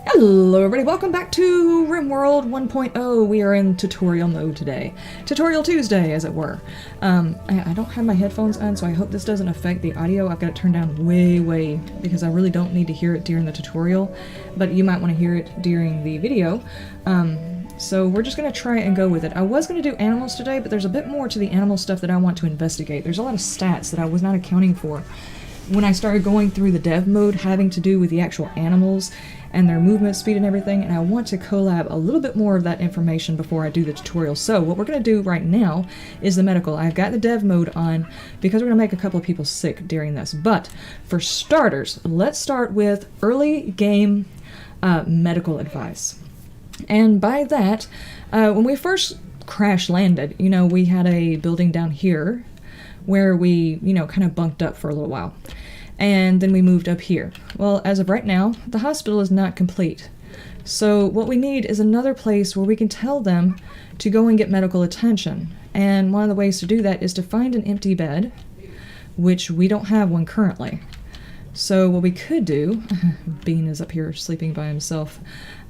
Hello everybody, welcome back to RimWorld 1.0. We are in tutorial mode today. Tutorial Tuesday, as it were. I don't have my headphones on, so I hope this doesn't affect the audio. I've got it turned down way, because I really don't need to hear it during the tutorial, but you might want to hear it during the video. So we're just going to try and go with it. I was going to do animals today, but there's a bit more to the animal stuff that I want to investigate. There's a lot of stats that I was not accounting for when I started going through the dev mode, having to do with the actual animals and their movement speed and everything, and I want to collab a little bit more of that information before I do the tutorial. So what we're going to do right now is the medical. I've got the dev mode on because we're going to make a couple of people sick during this. But for starters, let's start with early game medical advice. And by that, when we first crash landed, we had a building down here where we, kind of bunked up for a little while. And then we moved up here. Well, as of right now, the hospital is not complete. So what we need is another place where we can tell them to go and get medical attention. And one of the ways to do that is to find an empty bed, which we don't have one currently. So what we could do, Bean is up here sleeping by himself.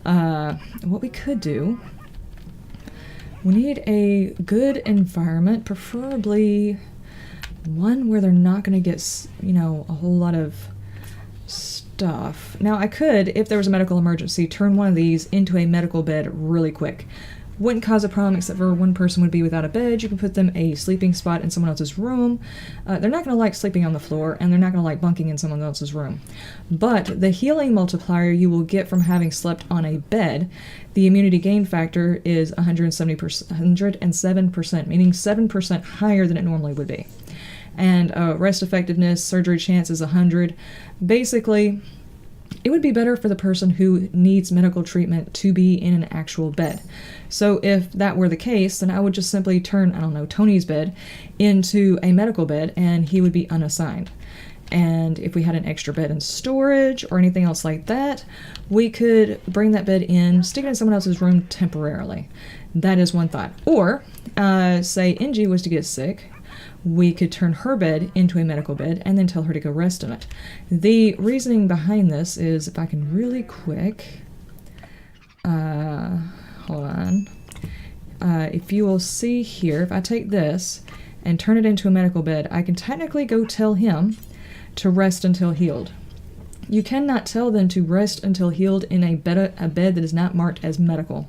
What we could do, we need a good environment, preferably one where they're not going to get, a whole lot of stuff. Now, I could, if there was a medical emergency, turn one of these into a medical bed really quick. Wouldn't cause a problem except for one person would be without a bed. You can put them a sleeping spot in someone else's room. They're not going to like sleeping on the floor, and they're not going to like bunking in someone else's room. But the healing multiplier you will get from having slept on a bed, the immunity gain factor is 107%, meaning 7% higher than it normally would be. And rest effectiveness, surgery chance is 100. Basically, it would be better for the person who needs medical treatment to be in an actual bed. So if that were the case, then I would just simply turn, Tony's bed into a medical bed, and he would be unassigned. And if we had an extra bed in storage or anything else like that, we could bring that bed in, stick it in someone else's room temporarily. That is one thought. Or, say Angie was to get sick, we could turn her bed into a medical bed and then tell her to go rest in it. The reasoning behind this is, if I can really quick, hold on. If you will see here, if I take this and turn it into a medical bed, I can technically go tell him to rest until healed. You cannot tell them to rest until healed in a bed that is not marked as medical.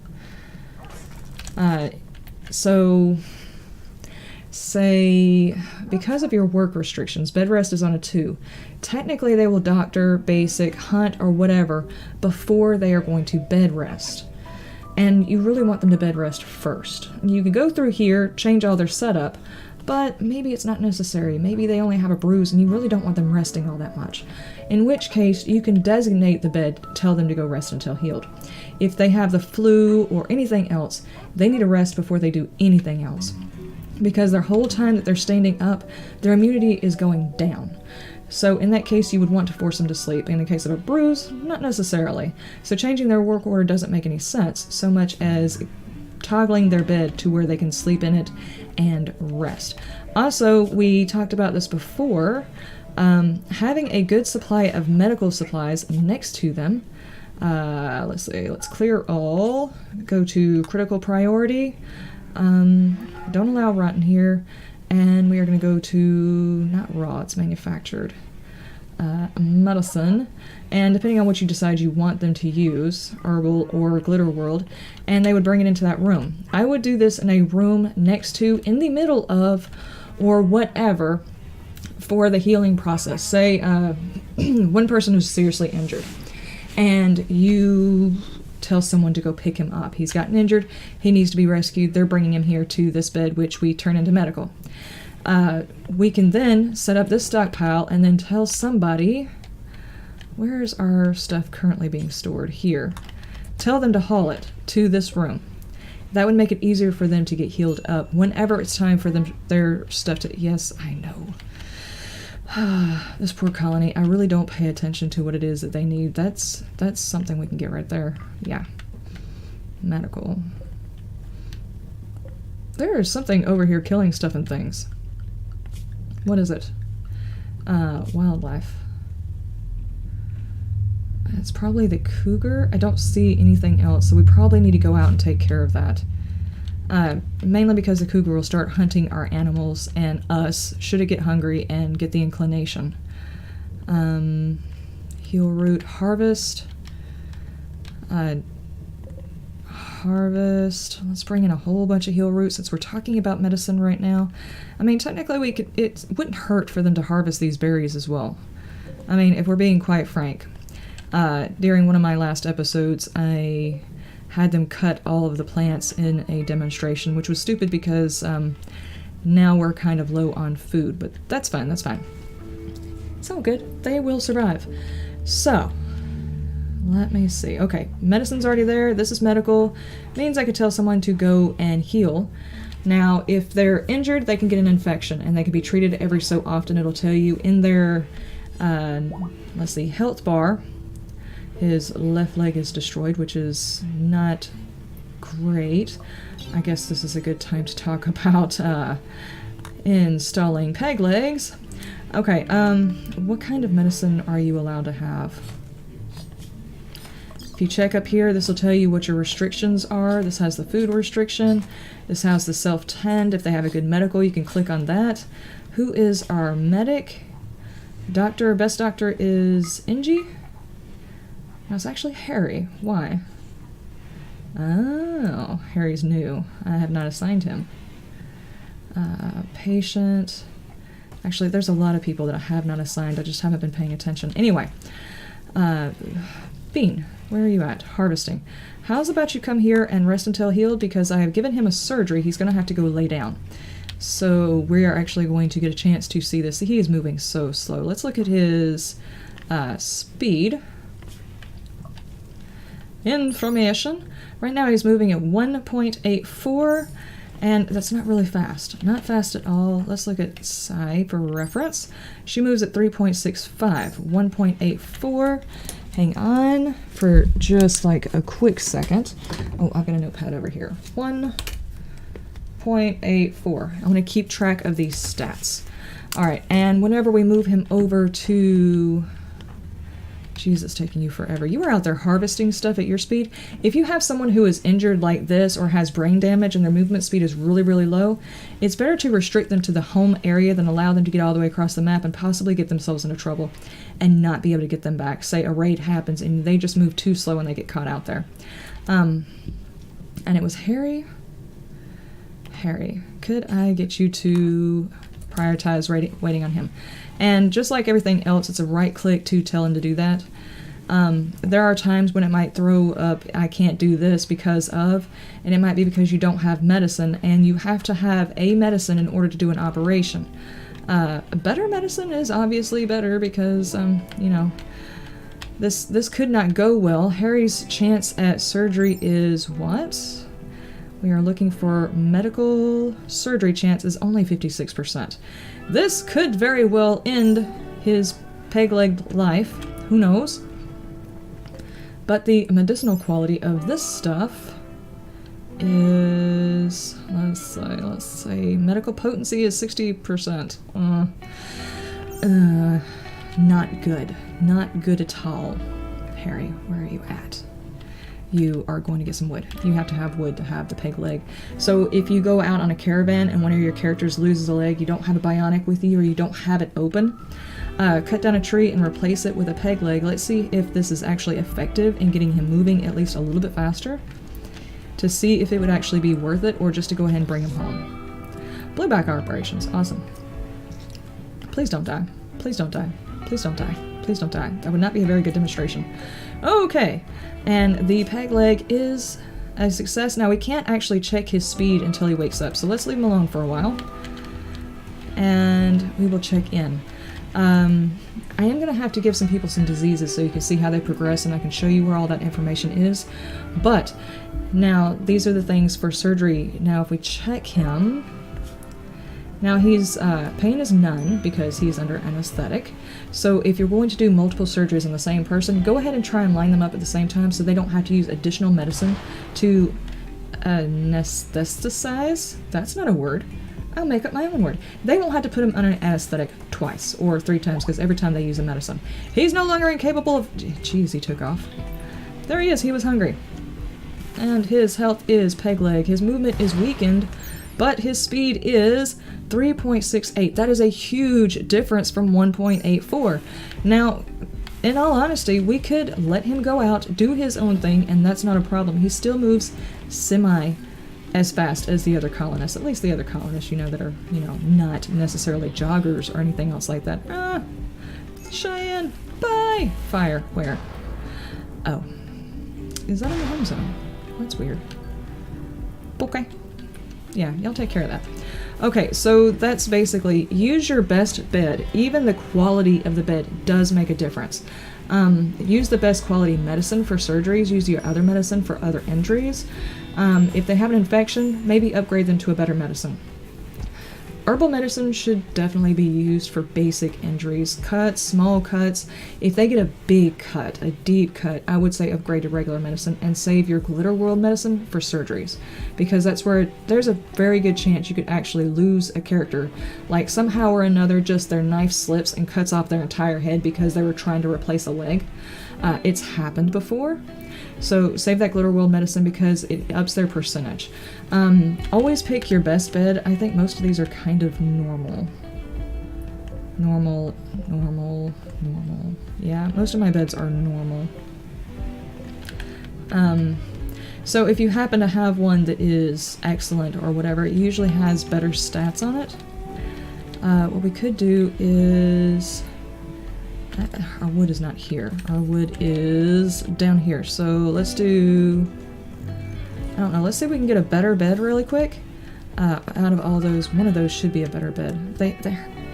So say, because of your work restrictions, bed rest is on a 2. Technically, they will doctor, basic, hunt, or whatever before they are going to bed rest. And you really want them to bed rest first. You can go through here, change all their setup, but maybe it's not necessary. Maybe they only have a bruise and you really don't want them resting all that much. In which case, you can designate the bed, tell them to go rest until healed. If they have the flu or anything else, they need to rest before they do anything else. Because their whole time that they're standing up, their immunity is going down. So in that case, you would want to force them to sleep. In the case of a bruise, not necessarily. So changing their work order doesn't make any sense, so much as toggling their bed to where they can sleep in it and rest. Also, we talked about this before, having a good supply of medical supplies next to them. Let's see, let's clear all, go to critical priority. Don't allow rot in here, and we are going to go to, not raw, it's manufactured, medicine, and depending on what you decide you want them to use, herbal or glitter world, and they would bring it into that room. I would do this in a room next to, in the middle of, or whatever, for the healing process. Say, one person who's seriously injured, and you tell someone to go pick him up. He's gotten injured, he needs to be rescued, they're bringing him here to this bed, which we turn into medical. We can then set up this stockpile and then tell somebody, where's our stuff currently being stored? Here. Tell them to haul it to this room. That would make it easier for them to get healed up whenever it's time for them, their stuff to, yes, I know. This poor colony, I really don't pay attention to what it is that they need. That's something we can get right there. Yeah. Medical. There is something over here killing stuff and things. What is it? Wildlife. it's probably the cougar. I don't see anything else, so we probably need to go out and take care of that. Mainly because the cougar will start hunting our animals and us should it get hungry and get the inclination. Heal root, harvest. Harvest. Let's bring in a whole bunch of heal roots since we're talking about medicine right now. I mean, technically it wouldn't hurt for them to harvest these berries as well. I mean, if we're being quite frank. During one of my last episodes, I had them cut all of the plants in a demonstration, which was stupid because now we're kind of low on food, but that's fine, that's fine. It's all good. They will survive. So, let me see. Okay, medicine's already there. This is medical. Means I could tell someone to go and heal. Now, if they're injured, they can get an infection, and they can be treated every so often. It'll tell you in their, let's see, health bar. His left leg is destroyed, which is not great. I guess this is a good time to talk about installing peg legs. Okay, what kind of medicine are you allowed to have? If you check up here, this will tell you what your restrictions are. This has the food restriction. This has the self-tend. If they have a good medical, you can click on that. Who is our medic? Doctor, best doctor is Ingy? No, it's actually Harry. Why? Oh, Harry's new. I have not assigned him. Patient. Actually, there's a lot of people that I have not assigned. I just haven't been paying attention. Anyway. Bean, where are you at? Harvesting. How's about you come here and rest until healed? Because I have given him a surgery. He's going to have to go lay down. So we are actually going to get a chance to see this. He is moving so slow. Let's look at his speed. Information. Right now he's moving at 1.84, and that's not really fast. Not fast at all. Let's look at Sai for reference. She moves at 3.65. 1.84. Hang on for just like a quick second. Oh, I've got a notepad over here. 1.84. I want to keep track of these stats. Alright, and whenever we move him over to... Jeez, it's taking you forever. You are out there harvesting stuff at your speed. If you have someone who is injured like this or has brain damage and their movement speed is really, really low, it's better to restrict them to the home area than allow them to get all the way across the map and possibly get themselves into trouble and not be able to get them back. Say a raid happens and they just move too slow and they get caught out there. And it was Harry. Harry, could I get you to prioritize waiting on him? And just like everything else, it's a right click to tell him to do that. There are times when it might throw up, I can't do this because of, and it might be because you don't have medicine, and you have to have a medicine in order to do an operation. Better medicine is obviously better because, you know, this could not go well. Harry's chance at surgery is what? We are looking for medical surgery chance is only 56%. This could very well end his peg-legged life. Who knows? But the medicinal quality of this stuff is, let's say medical potency is 60%. Not good. Not good at all. Harry, where are you at? You are going to get some wood. You have to have wood to have the peg leg. So if you go out on a caravan and one of your characters loses a leg, you don't have a bionic with you or you don't have it open, cut down a tree and replace it with a peg leg. Let's see if this is actually effective in getting him moving at least a little bit faster to see if it would actually be worth it or just to go ahead and bring him home. Blueback operations. Awesome. Please don't die. Please don't die. Please don't die. Please don't die. That would not be a very good demonstration. Okay. And the peg leg is a success. Now we can't actually check his speed until he wakes up, so let's leave him alone for a while. And we will check in. I am going to have to give some people some diseases so you can see how they progress and I can show you where all that information is. But now these are the things for surgery. Now if we check him, now he's, pain is none because he's under anesthetic. So if you're going to do multiple surgeries on the same person, go ahead and try and line them up at the same time so they don't have to use additional medicine to anesthetize. That's not a word. I'll make up my own word. They won't have to put him on an anesthetic twice or 3 times because every time they use a medicine. He's no longer incapable of... Jeez, he took off. There he is. He was hungry. And his health is peg leg. His movement is weakened, but his speed is 3.68. That is a huge difference from 1.84. Now, in all honesty, we could let him go out, do his own thing, and that's not a problem. He still moves semi as fast as the other colonists. At least the other colonists, you know, that are, you know, not necessarily joggers or anything else like that. Ah! Cheyenne! Bye! Fire. Where? Oh. Is that in the home zone? That's weird. Okay. Yeah, y'all take care of that. Okay, so that's basically, use your best bed. Even the quality of the bed does make a difference. Use the best quality medicine for surgeries. Use your other medicine for other injuries. If they have an infection, maybe upgrade them to a better medicine. Herbal medicine should definitely be used for basic injuries, cuts, small cuts. If they get a big cut, a deep cut, I would say upgrade to regular medicine and save your Glitter World medicine for surgeries, because that's where there's a very good chance you could actually lose a character. Like somehow or another, just their knife slips and cuts off their entire head because they were trying to replace a leg. It's happened before. So save that Glitter World medicine because it ups their percentage. Always pick your best bed. I think most of these are kind of normal. Normal. Yeah, most of my beds are normal. So if you happen to have one that is excellent or whatever, it usually has better stats on it. What we could do is... Our wood is not here. Our wood is down here. So let's do... I don't know. Let's see if we can get a better bed really quick. Out of all those, one of those should be a better bed.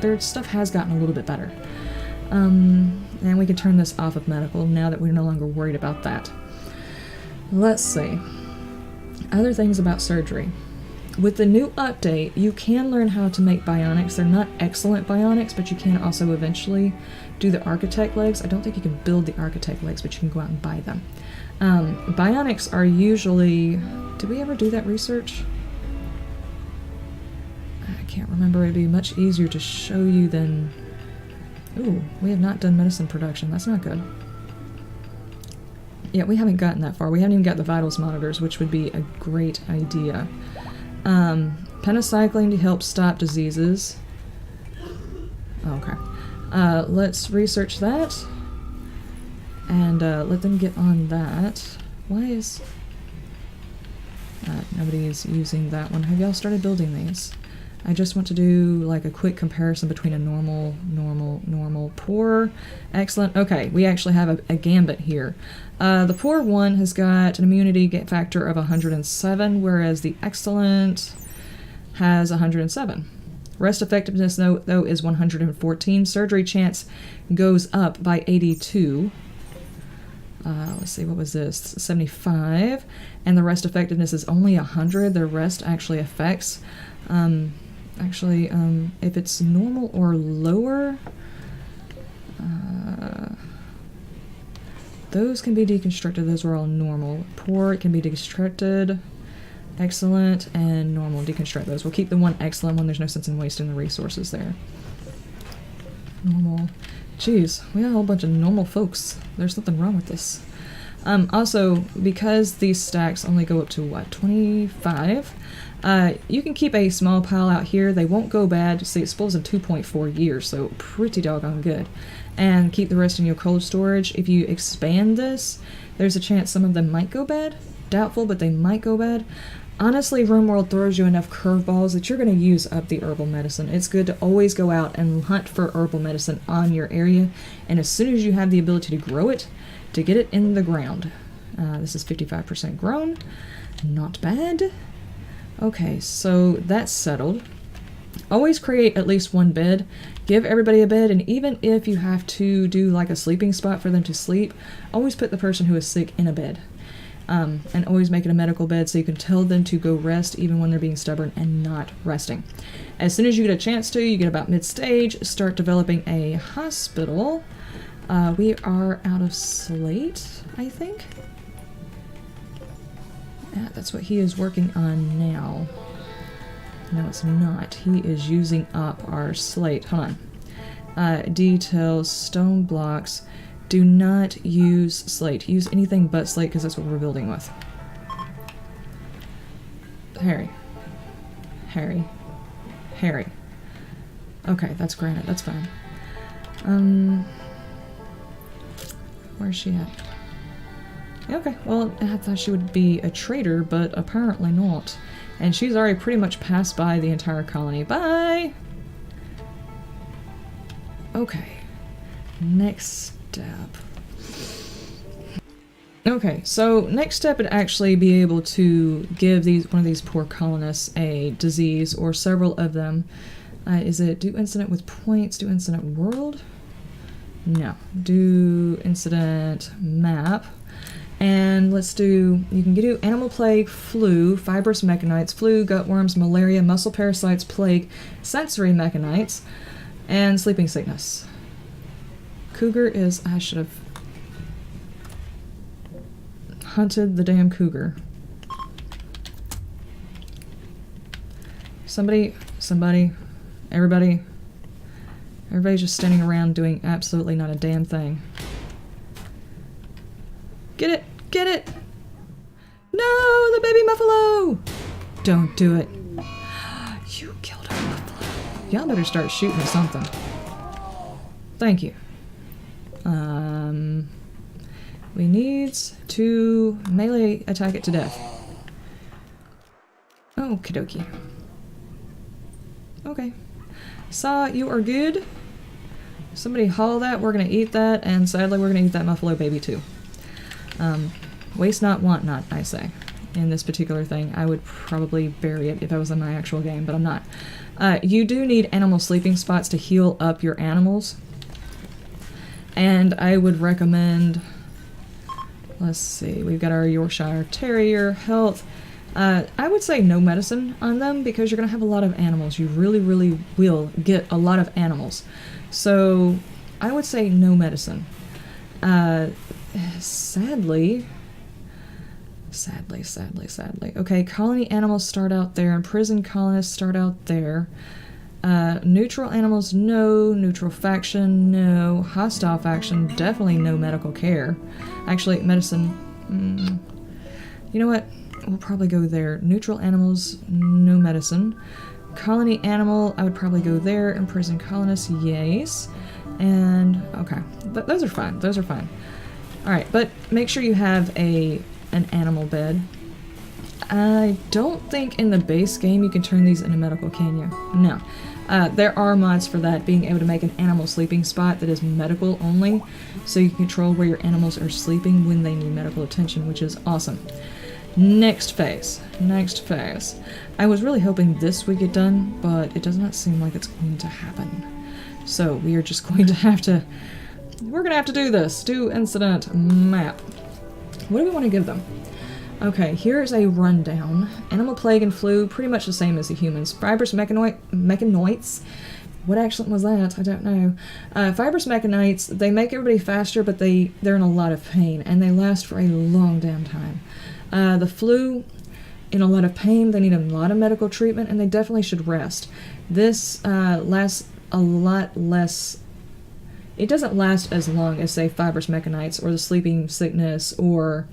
Their stuff has gotten a little bit better. And we can turn this off of medical now that we're no longer worried about that. Let's see. Other things about surgery. With the new update, you can learn how to make bionics. They're not excellent bionics, but you can also eventually do the architect legs. I don't think you can build the architect legs, but you can go out and buy them. Bionics are usually... Did we ever do that research? I can't remember. It'd be much easier to show you than... Ooh, we have not done medicine production. That's not good. Yeah, we haven't gotten that far. We haven't even got the vitals monitors, which would be a great idea. Penicillin to help stop diseases. Okay. Let's research that. And let them get on that. Why is... nobody is using that one. Have y'all started building these? I just want to do like a quick comparison between a normal, poor, excellent. Okay, we actually have a gambit here. The poor one has got an immunity factor of 107, whereas the excellent has 107. Rest effectiveness, though, is 114. Surgery chance goes up by 82. Let's see, what was this? 75. And the rest effectiveness is only 100. The rest actually affects... if it's normal or lower, those can be deconstructed. Those are all normal. Poor, it can be deconstructed. Excellent and normal. Deconstruct those. We'll keep the one excellent one. There's no sense in wasting the resources there. Normal. Jeez, we got a whole bunch of normal folks. There's something wrong with this. Also, because these stacks only go up to, what, 25? You can keep a small pile out here. They won't go bad. See, it spools in 2.4 years, so pretty doggone good. And keep the rest in your cold storage. If you expand this, there's a chance some of them might go bad. Doubtful, but they might go bad. Honestly, RimWorld throws you enough curveballs that you're going to use up the herbal medicine. It's good to always go out and hunt for herbal medicine on your area, and as soon as you have the ability to grow it, to get it in the ground. This is 55% grown. Not bad. Okay, so that's settled. Always create at least one bed. Give everybody a bed, and even if you have to do like a sleeping spot for them to sleep, always put the person who is sick in a bed. And always make it a medical bed so you can tell them to go rest even when they're being stubborn and not resting. As soon as you get a chance to, you get about mid-stage, start developing a hospital. We are out of slate, I think. Yeah, that's what he is working on now. No, it's not. He is using up our slate. Hold on. Details, stone blocks. Do not use slate. Use anything but slate because that's what we're building with. Harry. Harry. Harry. Okay, that's granite. That's fine. Where's she at? Okay, well, I thought she would be a traitor, but apparently not. And she's already pretty much passed by the entire colony. Bye! Okay. Next step. Okay, so next step would actually be able to give one of these poor colonists a disease, or several of them. Is it do incident with points, do incident world? No. Do incident map. And let's do, you can do animal plague, flu, fibrous mechanites, flu, gutworms, malaria, muscle parasites, plague, sensory mechanites, and sleeping sickness. Cougar is, I should have hunted the damn cougar. Somebody, everybody's just standing around doing absolutely not a damn thing. Get it! Get it! No! The baby buffalo! Don't do it. You killed our buffalo. Y'all better start shooting at something. Thank you. We need to melee attack it to death. Okie dokie. Okay. Saw, you are good. Somebody haul that, we're gonna eat that, and sadly we're gonna eat that buffalo baby too. Waste not, want not, I say. In this particular thing, I would probably bury it if I was in my actual game, but I'm not. You do need animal sleeping spots to heal up your animals. And I would recommend, let's see, we've got our Yorkshire Terrier, health. I would say no medicine on them because you're going to have a lot of animals. You really, really will get a lot of animals. So I would say no medicine. Sadly. Okay, colony animals start out there, and prison colonists start out there. Neutral animals, no. Neutral faction, no. Hostile faction, definitely no medical care. Actually, medicine, you know what? We'll probably go there. Neutral animals, no medicine. Colony animal, I would probably go there. And prison colonists, yes. And, okay. Those are fine. Those are fine. Alright, but make sure you have an animal bed. I don't think in the base game you can turn these into medical, can you? No. There are mods for that, being able to make an animal sleeping spot that is medical only, so you can control where your animals are sleeping when they need medical attention, which is awesome. Next phase. Next phase. I was really hoping this would get done, but it does not seem like it's going to happen. So we are just going to have to... We're going to have to do this. Do incident map. What do we want to give them? Okay, here's a rundown. Animal plague and flu, pretty much the same as the humans. Fibrous mechanoids. What actually was that? I don't know. Fibrous mechanites, they make everybody faster, but they're in a lot of pain, and they last for a long damn time. The flu, in a lot of pain, they need a lot of medical treatment, and they definitely should rest. This lasts a lot less. It doesn't last as long as, say, fibrous mechanites, or the sleeping sickness, or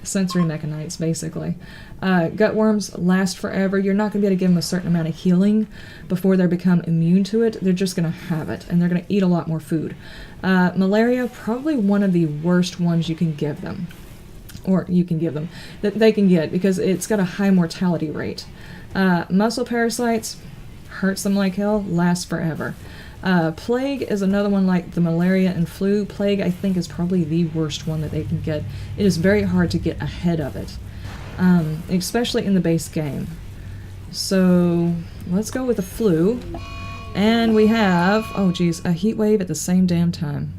sensory mechanites, basically. Gutworms last forever. You're not going to be able to give them a certain amount of healing before they become immune to it. They're just going to have it, and they're going to eat a lot more food. Malaria, probably one of the worst ones you can give them. Or you can give them. That they can get, because it's got a high mortality rate. Muscle parasites, hurts them like hell, lasts forever. Plague is another one like the malaria and flu. Plague, I think, is probably the worst one that they can get. It is very hard to get ahead of it, especially in the base game. So let's go with the flu. And we have, oh geez, a heat wave at the same damn time.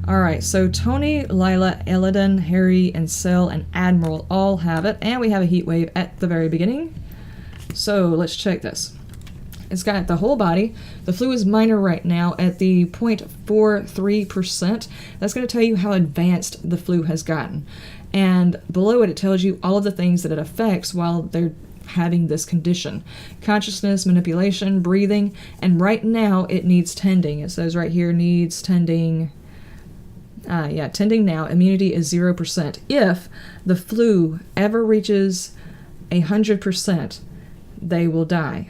Alright, so Tony, Lila, Eladin, Harry, and Cell, and Admiral all have it. And we have a heat wave at the very beginning. So let's check this. It's got the whole body. The flu is minor right now at the 0.43%. That's going to tell you how advanced the flu has gotten. And below it, it tells you all of the things that it affects while they're having this condition. Consciousness, manipulation, breathing, and right now it needs tending. It says right here, needs tending. Yeah, tending now. Immunity is 0%. If the flu ever reaches 100%, they will die.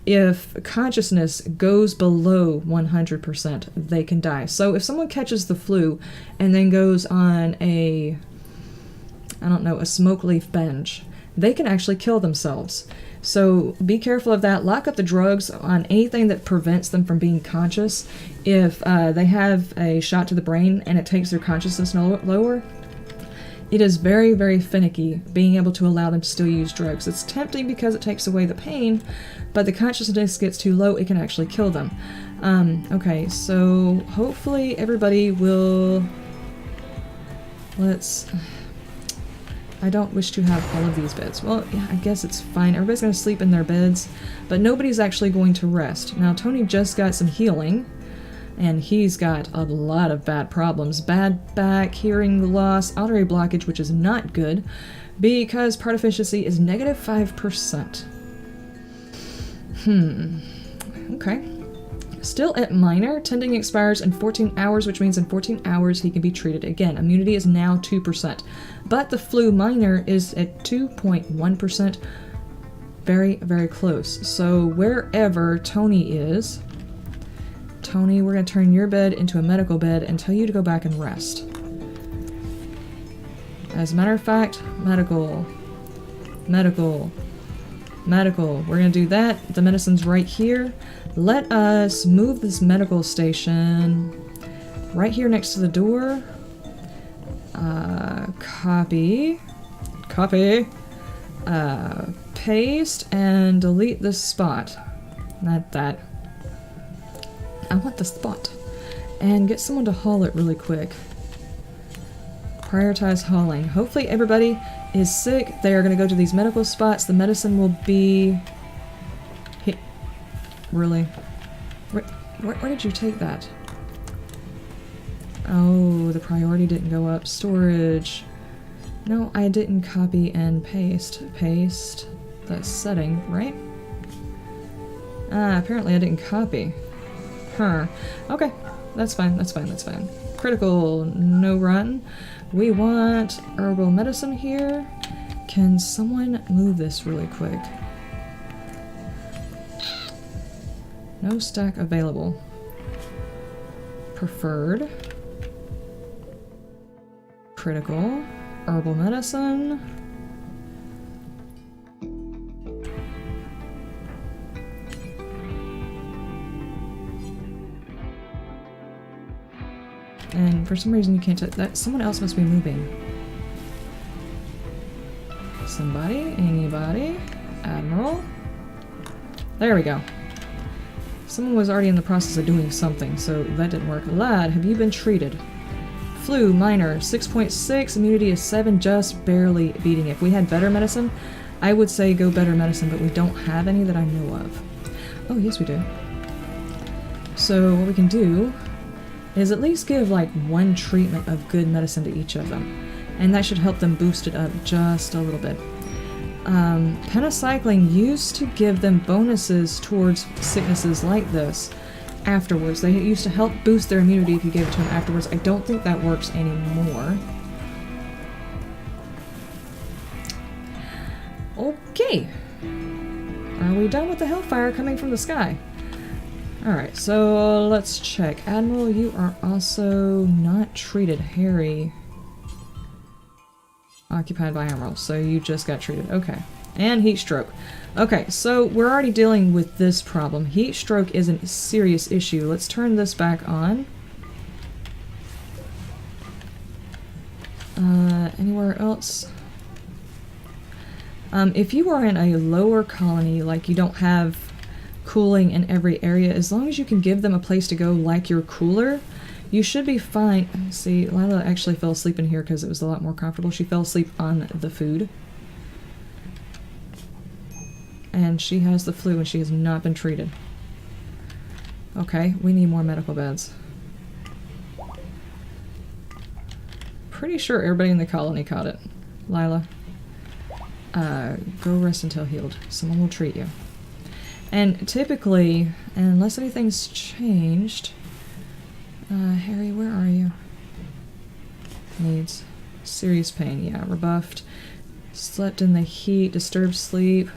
If consciousness goes below 100%, they can die. So if someone catches the flu and then goes on a smoke leaf binge, they can actually kill themselves. So be careful of that. Lock up the drugs on anything that prevents them from being conscious. If they have a shot to the brain and it takes their consciousness lower, it is very, very finicky being able to allow them to still use drugs. It's tempting because it takes away the pain, but the consciousness gets too low, it can actually kill them. Okay, so hopefully everybody will... I don't wish to have all of these beds. Well, yeah, I guess it's fine. Everybody's going to sleep in their beds, but nobody's actually going to rest. Now, Tony just got some healing, and he's got a lot of bad problems. Bad back, hearing loss, auditory blockage, which is not good, because part efficiency is negative 5%. Okay. Still at minor, tending expires in 14 hours, which means in 14 hours he can be treated again. Immunity is now 2%, but the flu minor is at 2.1%. Very, very close. So wherever Tony is, Tony, we're going to turn your bed into a medical bed and tell you to go back and rest. As a matter of fact, medical. We're going to do that. The medicine's right here. Let us move this medical station right here next to the door. Copy. Paste and delete this spot. Not that. I want the spot. And get someone to haul it really quick. Prioritize hauling. Hopefully everybody is sick. They are going to go to these medical spots. The medicine will be... Really? Where did you take that? Oh, the priority didn't go up. Storage. No, I didn't copy and paste. Paste the setting, right? Apparently I didn't copy. Huh. Okay, that's fine, that's fine, that's fine. Critical, no run. We want herbal medicine here. Can someone move this really quick? No stack available. Preferred. Critical. Herbal medicine. And for some reason you can't that. Someone else must be moving. Somebody? Anybody? Admiral? There we go. Someone was already in the process of doing something, so that didn't work. Lad, have you been treated? Flu, minor, 6.6, immunity is 7, just barely beating it. If we had better medicine, I would say go better medicine, but we don't have any that I know of. Oh, yes we do. So what we can do is at least give like one treatment of good medicine to each of them. And that should help them boost it up just a little bit. Penicillin used to give them bonuses towards sicknesses like this afterwards. They used to help boost their immunity if you gave it to them afterwards. I don't think that works anymore. Okay. Are we done with the hellfire coming from the sky? Alright, so let's check. Admiral, you are also not treated. Harry. Occupied by Admiral, so you just got treated. Okay. And heat stroke. Okay, so we're already dealing with this problem. Heat stroke is a serious issue. Let's turn this back on. Anywhere else? If you are in a lower colony, like you don't have cooling in every area, as long as you can give them a place to go like your cooler, you should be fine. See, Lila actually fell asleep in here because it was a lot more comfortable. She fell asleep on the food. And she has the flu and she has not been treated. Okay, we need more medical beds. Pretty sure everybody in the colony caught it. Lila. Go rest until healed. Someone will treat you. And typically, unless anything's changed... Harry, where are you? Needs serious pain. Yeah, rebuffed. Slept in the heat. Disturbed sleep.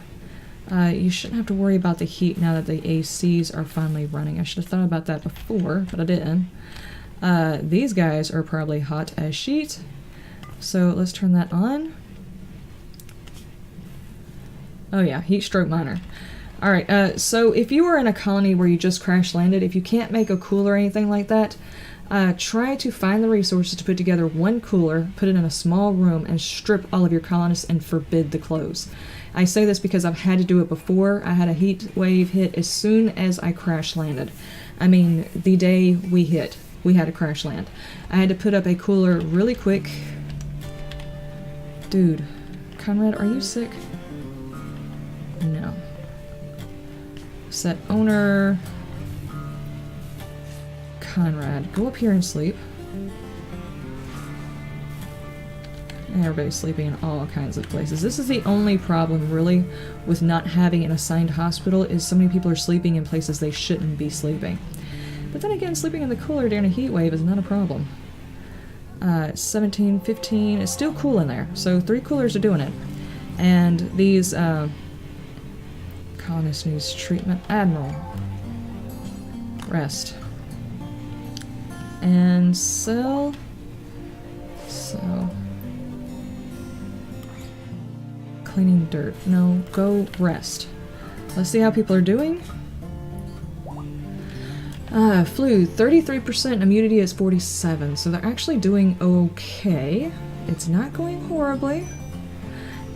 You shouldn't have to worry about the heat now that the ACs are finally running. I should have thought about that before, but I didn't. These guys are probably hot as sheet. So let's turn that on. Oh yeah, heat stroke minor. Alright, so if you are in a colony where you just crash landed, if you can't make a cooler or anything like that, try to find the resources to put together one cooler, put it in a small room, and strip all of your colonists and forbid the clothes. I say this because I've had to do it before. I had a heat wave hit as soon as I crash landed. I mean, the day we hit, we had a crash land. I had to put up a cooler really quick. Dude, Conrad, are you sick? No. Set owner. Conrad, go up here and sleep. Everybody's sleeping in all kinds of places. This is the only problem, really, with not having an assigned hospital, is so many people are sleeping in places they shouldn't be sleeping. But then again, sleeping in the cooler during a heat wave is not a problem. 17, 15, it's still cool in there, so 3 coolers are doing it. And these, colonist needs treatment. Admiral. Rest. And sell. So. Cleaning dirt. No, go rest. Let's see how people are doing. Flu, 33%, immunity is 47, so they're actually doing okay. It's not going horribly.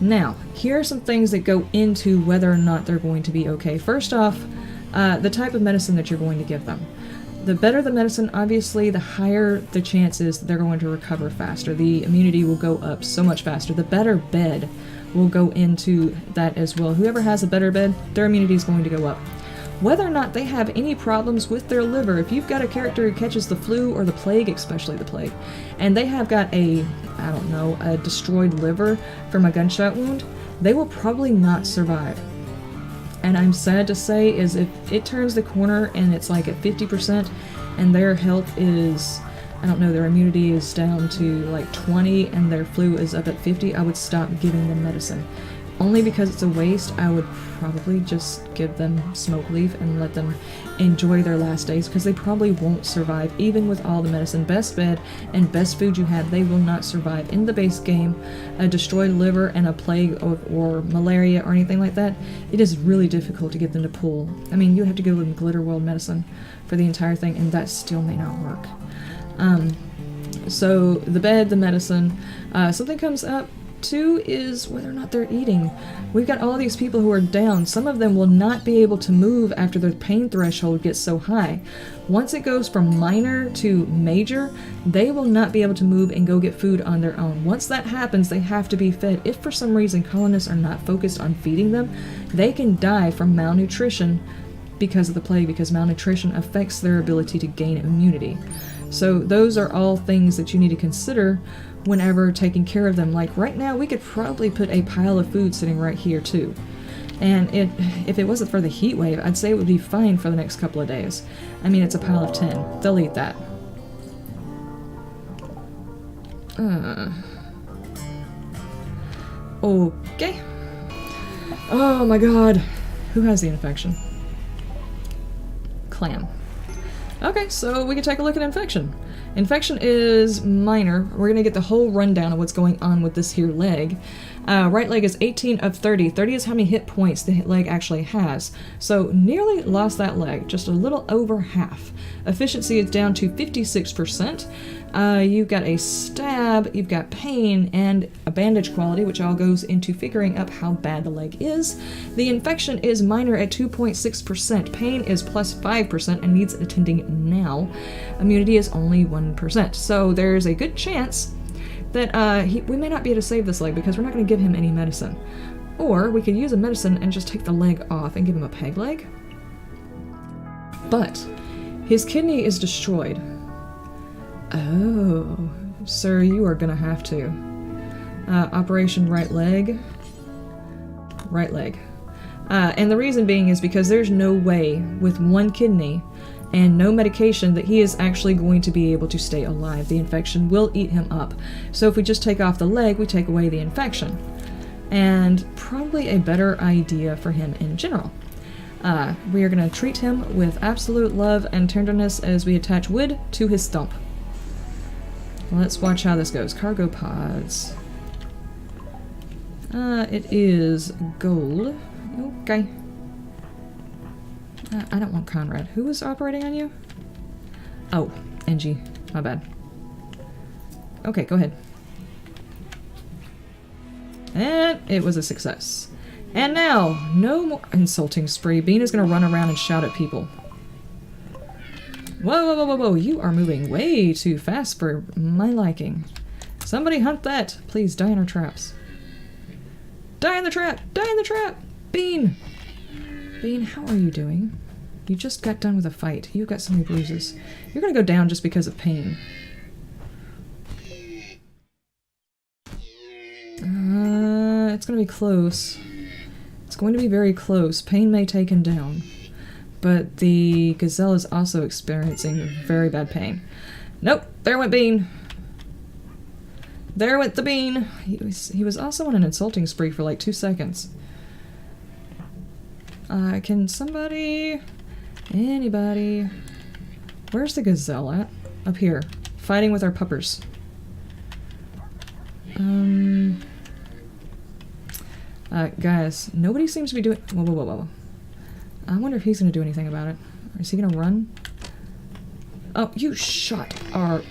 Now, here are some things that go into whether or not they're going to be okay. First off, the type of medicine that you're going to give them. The better the medicine, obviously, the higher the chances that they're going to recover faster. The immunity will go up so much faster. The better bed will go into that as well. Whoever has a better bed, their immunity is going to go up. Whether or not they have any problems with their liver, if you've got a character who catches the flu or the plague, especially the plague, and they have got a, I don't know, a destroyed liver from a gunshot wound, they will probably not survive. And I'm sad to say is if it turns the corner and it's like at 50% and their health is, I don't know, their immunity is down to like 20 and their flu is up at 50, I would stop giving them medicine. Only because it's a waste, I would probably just give them smoke leaf and let them enjoy their last days, because they probably won't survive, even with all the medicine. Best bed and best food you have, they will not survive. In the base game, a destroyed liver and a plague or malaria or anything like that, it is really difficult to get them to pull. I mean, you have to give them Glitter World medicine for the entire thing, and that still may not work. So, the bed, the medicine, something comes up too is whether or not they're eating. We've got all these people who are down. Some of them will not be able to move after their pain threshold gets so high. Once it goes from minor to major, they will not be able to move and go get food on their own. Once that happens, they have to be fed. If for some reason colonists are not focused on feeding them, they can die from malnutrition because of the plague, because malnutrition affects their ability to gain immunity. So those are all things that you need to consider whenever taking care of them. Like right now, we could probably put a pile of food sitting right here too. And if it wasn't for the heat wave, I'd say it would be fine for the next couple of days. I mean, it's a pile of 10. They'll eat that. Okay. Oh my god. Who has the infection? Clam. Okay, so we can take a look at infection. Infection is minor. We're going to get the whole rundown of what's going on with this here leg. Right leg is 18 of 30. 30 is how many hit points the leg actually has. So nearly lost that leg, just a little over half. Efficiency is down to 56%. You've got a stab, you've got pain, and a bandage quality, which all goes into figuring up how bad the leg is. The infection is minor at 2.6%. Pain is plus 5% and needs attending now. Immunity is only 1%. So there's a good chance that we may not be able to save this leg because we're not going to give him any medicine. Or we could use a medicine and just take the leg off and give him a peg leg. But his kidney is destroyed. Oh, sir, you are gonna have to. Operation right leg. Right leg. And the reason being is because there's no way with one kidney and no medication that he is actually going to be able to stay alive. The infection will eat him up. So if we just take off the leg, we take away the infection. And probably a better idea for him in general. We are going to treat him with absolute love and tenderness as we attach wood to his stump. Let's watch how this goes. Cargo pods. It is gold. Okay. I don't want Conrad. Who is operating on you? Oh, NG. My bad. Okay, go ahead. And it was a success. And now, no more insulting spree. Bean is going to run around and shout at people. Whoa, whoa, whoa, whoa, whoa. You are moving way too fast for my liking. Somebody hunt that. Please, die in our traps. Die in the trap! Die in the trap! Bean! Bean, how are you doing? You just got done with a fight. You've got so many bruises. You're gonna go down just because of pain. It's gonna be close. It's going to be very close. Pain may take him down. But the gazelle is also experiencing very bad pain. Nope! There went Bean! There went the Bean! He was also on an insulting spree for like 2 seconds. Can somebody... Anybody... Where's the gazelle at? Up here. Fighting with our puppers. Guys, nobody seems to be doing... Whoa, whoa, whoa, whoa. I wonder if he's gonna do anything about it. Is he gonna run? Oh, you shot our...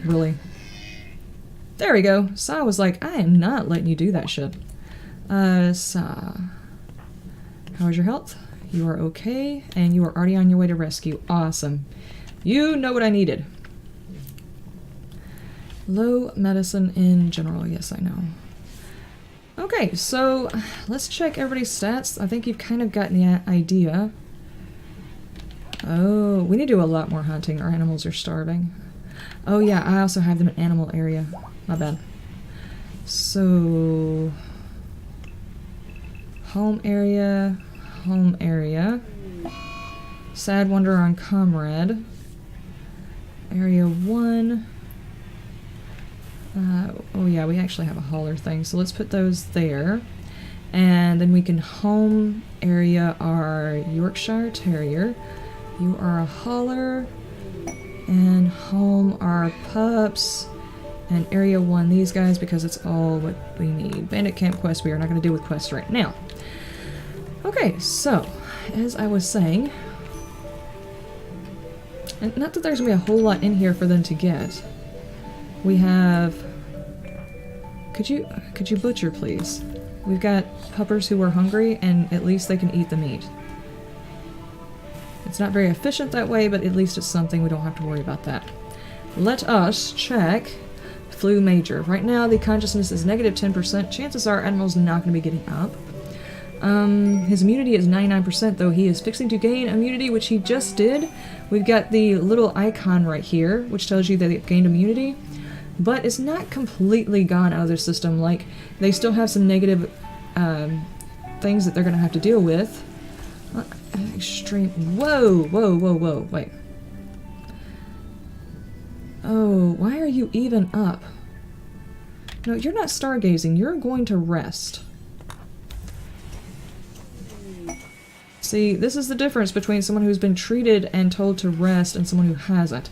Really? There we go. Sa was like, I am not letting you do that shit. Sa... How is your health? You are okay, and you are already on your way to rescue. Awesome. You know what I needed. Low medicine in general. Yes, I know. Okay, so let's check everybody's stats. I think you've kind of gotten the idea. Oh, we need to do a lot more hunting. Our animals are starving. Oh yeah, I also have them in animal area. My bad. So... Home area... Home area. Sad Wonder on Comrade. Area 1. Oh yeah, we actually have a hauler thing, so let's put those there. And then we can home area our Yorkshire Terrier. You are a hauler. And home our pups. And area 1 these guys because it's all what we need. Bandit Camp quest we are not going to deal with quests right now. Okay, so, as I was saying, and not that there's going to be a whole lot in here for them to get. We have... Could you butcher, please? We've got puppers who are hungry, and at least they can eat the meat. It's not very efficient that way, but at least it's something. We don't have to worry about that. Let us check Flu Major. Right now, the consciousness is negative 10%. Chances are animal's not going to be getting up. His immunity is 99%, though he is fixing to gain immunity, which he just did. We've got the little icon right here, which tells you that they've gained immunity, but it's not completely gone out of their system. Like, they still have some negative things that they're going to have to deal with. Extreme... Whoa, whoa, whoa, whoa, wait. Oh, why are you even up? No, you're not stargazing. You're going to rest. See, this is the difference between someone who's been treated and told to rest and someone who hasn't.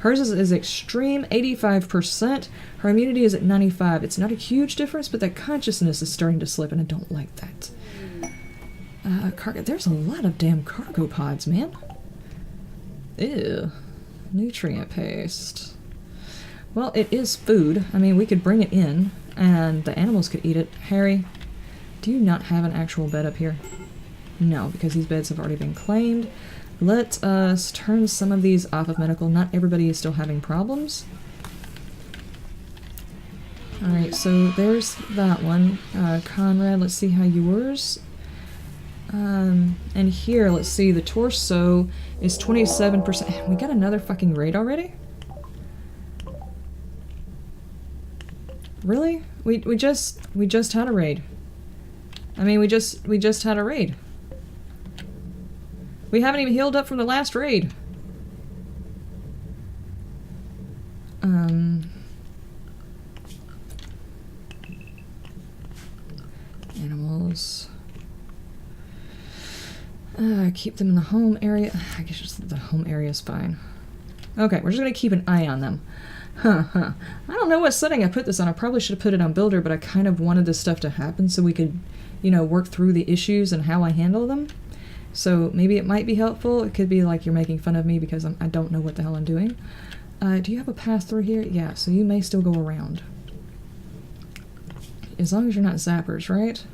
Hers is extreme, 85%. Her immunity is at 95%. It's not a huge difference, but that consciousness is starting to slip, and I don't like that. Cargo. There's a lot of damn cargo pods, man. Ew. Nutrient paste. Well, it is food. I mean, we could bring it in, and the animals could eat it. Harry, do you not have an actual bed up here? No, because these beds have already been claimed. Let us turn some of these off of medical. Not everybody is still having problems. Alright, so there's that one. Conrad, let's see how yours. And here, let's see, the torso is 27%. We got another fucking raid already? Really? We just had a raid. I mean, we just had a raid. We haven't even healed up from the last raid. Animals. Keep them in the home area. I guess just the home area is fine. Okay, we're just gonna keep an eye on them. I don't know what setting I put this on. I probably should have put it on Builder, but I kind of wanted this stuff to happen so we could, you know, work through the issues and how I handle them. So maybe it might be helpful. It could be like you're making fun of me because I don't know what the hell I'm doing. Do you have a path through here? Yeah, so you may still go around. As long as you're not zappers, right?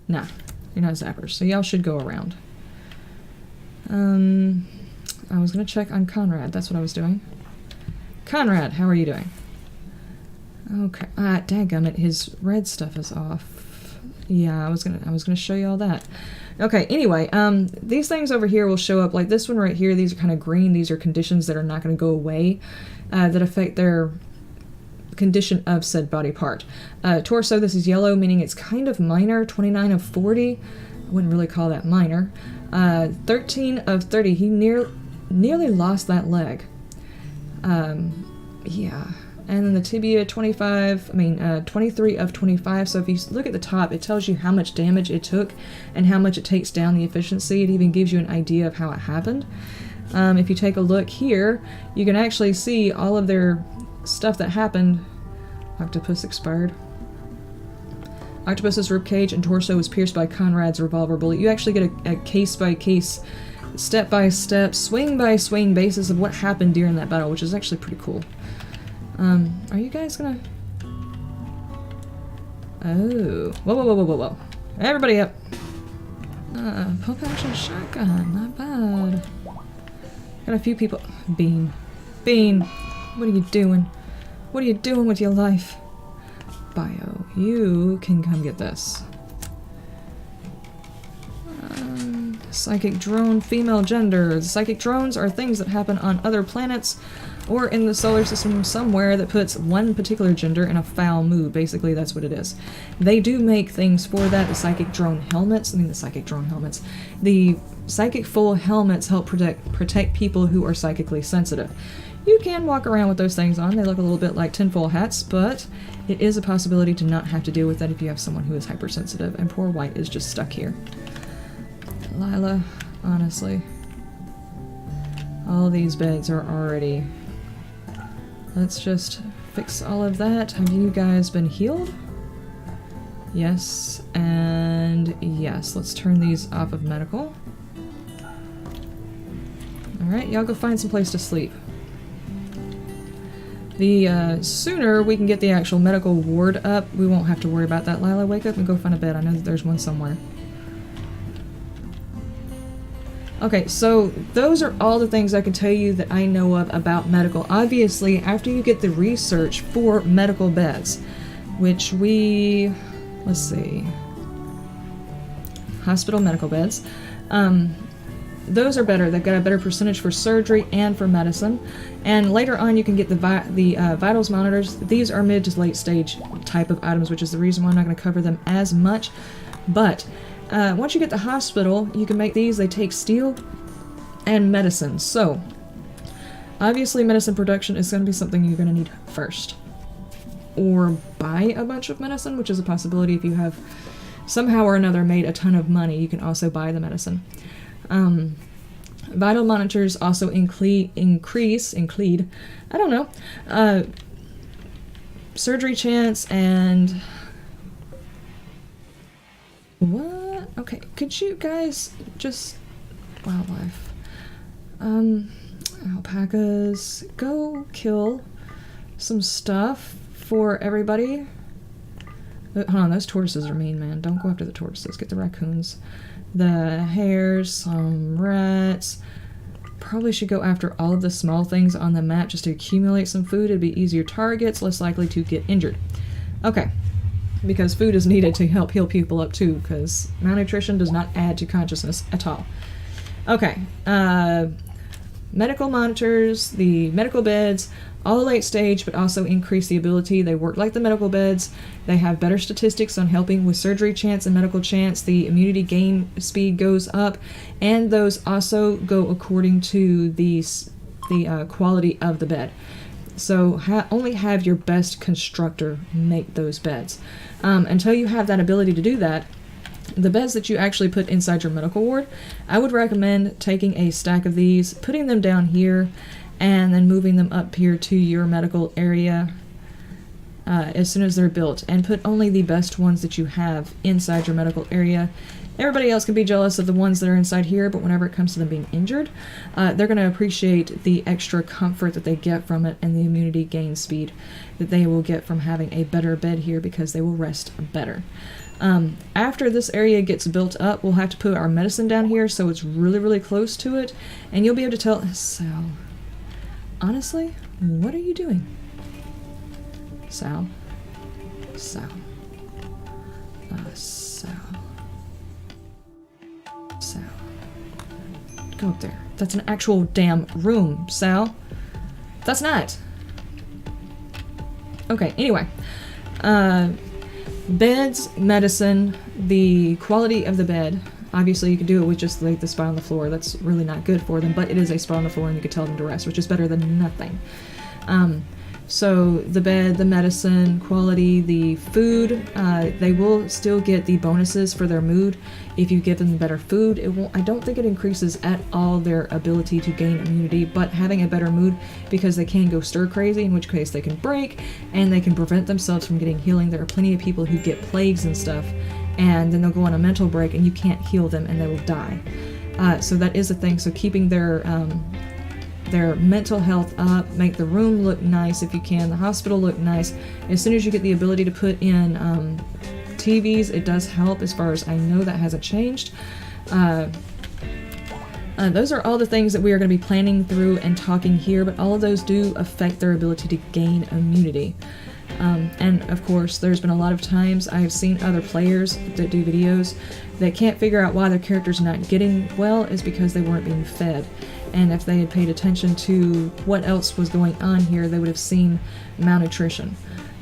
Nah, you're not zappers, so y'all should go around. I was gonna check on Conrad. That's what I was doing. Conrad, how are you doing? Okay. Dadgummit, his red stuff is off. Yeah, I was gonna show you all that. Okay, anyway, these things over here will show up, like this one right here, these are kind of green, these are conditions that are not gonna go away, that affect their condition of said body part. Torso, this is yellow, meaning it's kind of minor, 29 of 40. I wouldn't really call that minor. 13 of 30, he nearly lost that leg. Yeah. And then the tibia, 23 of 25. So if you look at the top, it tells you how much damage it took and how much it takes down the efficiency. It even gives you an idea of how it happened. If you take a look here, you can actually see all of their stuff that happened. Octopus expired. Octopus's ribcage and torso was pierced by Conrad's revolver bullet. You actually get a case-by-case, step-by-step, swing-by-swing basis of what happened during that battle, which is actually pretty cool. Are you guys gonna... Oh. Whoa. Everybody up. Pump action shotgun. Not bad. Got a few people... Bean, what are you doing? What are you doing with your life? Bio, you can come get this. Psychic drone, female gender. Psychic drones are things that happen on other planets or in the solar system somewhere that puts one particular gender in a foul mood. Basically, that's what it is. They do make things for that. The psychic helmets The psychic full helmets help protect people who are psychically sensitive. You can walk around with those things on. They look a little bit like tinfoil hats, but it is a possibility to not have to deal with that if you have someone who is hypersensitive, and poor White is just stuck here. Lila, honestly. All these beds are already... Let's just fix all of that. Have you guys been healed? Yes, and yes. Let's turn these off of medical. Alright, y'all go find some place to sleep. The sooner we can get the actual medical ward up, we won't have to worry about that. Lila, wake up and go find a bed. I know that there's one somewhere. Okay, so those are all the things I can tell you that I know of about medical. Obviously, after you get the research for medical beds, which we... let's see... Hospital medical beds. Those are better. They've got a better percentage for surgery and for medicine. And later on you can get the vitals monitors. These are mid to late stage type of items, which is the reason why I'm not going to cover them as much. But once you get the hospital, you can make these. They take steel and medicine. So obviously medicine production is going to be something you're going to need first. Or buy a bunch of medicine, which is a possibility if you have somehow or another made a ton of money. You can also buy the medicine. Vital monitors also include, I don't know, surgery chance and... What? Okay, could you guys just... Wildlife. Alpacas. Go kill some stuff for everybody. Hold on, those tortoises are mean, man. Don't go after the tortoises. Get the raccoons. The hares, some rats. Probably should go after all of the small things on the map just to accumulate some food. It'd be easier targets, less likely to get injured. Okay. Because food is needed to help heal people up too, because malnutrition does not add to consciousness at all. Okay. medical monitors, the medical beds, all the late stage, but also increase the ability. They work like the medical beds. They have better statistics on helping with surgery chance and medical chance. The immunity gain speed goes up, and those also go according to the quality of the bed. So only have your best constructor make those beds. Until you have that ability to do that, the beds that you actually put inside your medical ward, I would recommend taking a stack of these, putting them down here, and then moving them up here to your medical area as soon as they're built, and put only the best ones that you have inside your medical area. Everybody else can be jealous of the ones that are inside here, but whenever it comes to them being injured, they're going to appreciate the extra comfort that they get from it and the immunity gain speed that they will get from having a better bed here, because they will rest better. After this area gets built up, we'll have to put our medicine down here so it's really, really close to it, and you'll be able to tell. Sal, honestly, what are you doing? Sal. Sal. Sal. Sal. Go up there. That's an actual damn room, Sal. That's not. Okay, anyway. Beds, medicine, the quality of the bed. Obviously, you could do it with just like the spot on the floor. That's really not good for them, but it is a spot on the floor and you could tell them to rest, which is better than nothing. So the bed, the medicine, quality, the food, they will still get the bonuses for their mood if you give them better food. It won't. I don't think it increases at all their ability to gain immunity, but having a better mood, because they can go stir crazy, in which case they can break and they can prevent themselves from getting healing. There are plenty of people who get plagues and stuff, and then they'll go on a mental break and you can't heal them and they will die. So that is a thing. So keeping their mental health up, make the room look nice if you can, the hospital look nice. As soon as you get the ability to put in TVs, it does help. As far as I know, that hasn't changed. Those are all the things that we are going to be planning through and talking here, but all of those do affect their ability to gain immunity. And of course, there's been a lot of times I have seen other players that do videos that can't figure out why their character's not getting well is because they weren't being fed. And if they had paid attention to what else was going on here, they would have seen malnutrition.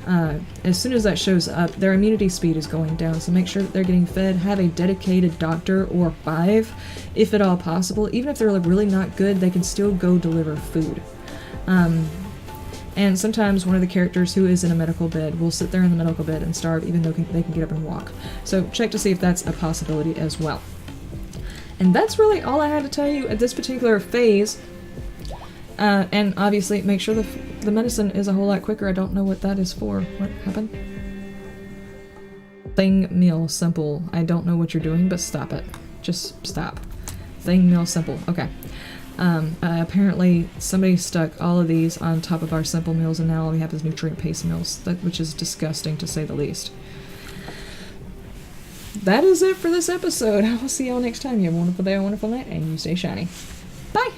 As soon as that shows up, their immunity speed is going down, so make sure that they're getting fed. Have a dedicated doctor or 5, if at all possible. Even if they're really not good, they can still go deliver food. And sometimes one of the characters who is in a medical bed will sit there in the medical bed and starve even though they can get up and walk. So check to see if that's a possibility as well. And that's really all I had to tell you at this particular phase. And obviously, make sure the medicine is a whole lot quicker. I don't know what that is for. What happened? Thing, meal, simple. I don't know what you're doing, but stop it. Just stop. Thing, meal, simple. Okay. Apparently, somebody stuck all of these on top of our simple meals, and now all we have is nutrient-paste meals, which is disgusting to say the least. That is it for this episode. I will see y'all next time. You have a wonderful day, a wonderful night, and you stay shiny. Bye!